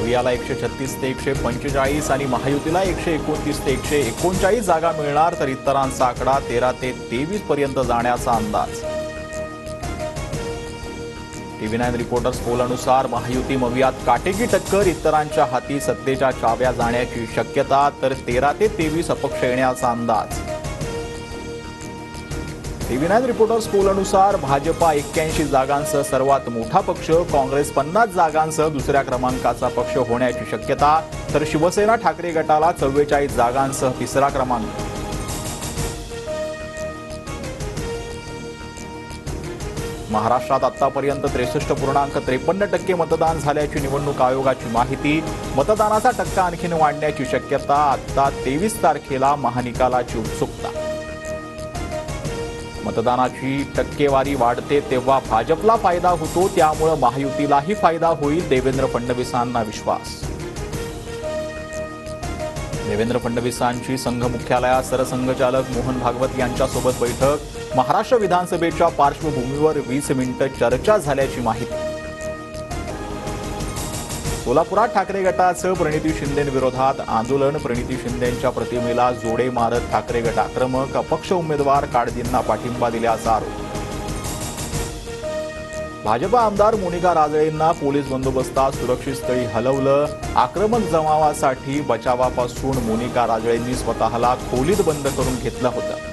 इंडियाला 136 ते 145 आणि महायुतीला 129 ते 139 जागा मिळणार, तर इतरांचा आकडा 13 ते 23 पर्यंत जाण्याचा अंदाज. TV9 रिपोर्टर्स पोलनुसार महायुती मवियात काटेकी टक्कर, इतरांच्या हाती सत्तेच्या चाव्या जाण्याची शक्यता, तर 13 ते 23 अपक्ष येण्याचा अंदाज. TV9 रिपोर्टर्स पोलनुसार भाजपा 81 जागांसह सर्वात मोठा पक्ष, काँग्रेस 50 जागांसह दुसऱ्या क्रमांकाचा पक्ष होण्याची शक्यता, तर शिवसेना ठाकरे गटाला 44 जागांसह तिसरा क्रमांक. महाराष्ट्रात आतापर्यंत 63.53% मतदान झाल्याची निवडणूक आयोगाची माहिती. मतदानाचा टक्का आणखीन वाढण्याची शक्यता. आता 23 तारखेला महानिकालाची उत्सुकता. मतदानाची टक्केवारी वाढते तेव्हा भाजपला फायदा होतो, त्यामुळे महायुतीलाही फायदा होईल, देवेंद्र फडणवीसांना विश्वास. देवेंद्र फडणवीसांची संघ मुख्यालयात सरसंघचालक मोहन भागवत यांच्यासोबत बैठक. महाराष्ट्र विधानसभेच्या पार्श्वभूमीवर 20 मिनिटं चर्चा झाल्याची माहिती. सोलापुरात ठाकरे गटाचं प्रणिती शिंदेंविरोधात आंदोलन. प्रणिती शिंदेंच्या प्रतिमेला जोडे मारत ठाकरे गट आक्रमक. अपक्ष उमेदवार काळजींना पाठिंबा दिल्याचा आरोप. भाजप आमदार मोनिका राजळेंना पोलीस बंदोबस्तात सुरक्षित स्थळी हलवलं. आक्रमक जमावासाठी बचावापासून मोनिका राजळेंनी स्वतःला खोलीत बंद करून घेतलं होतं.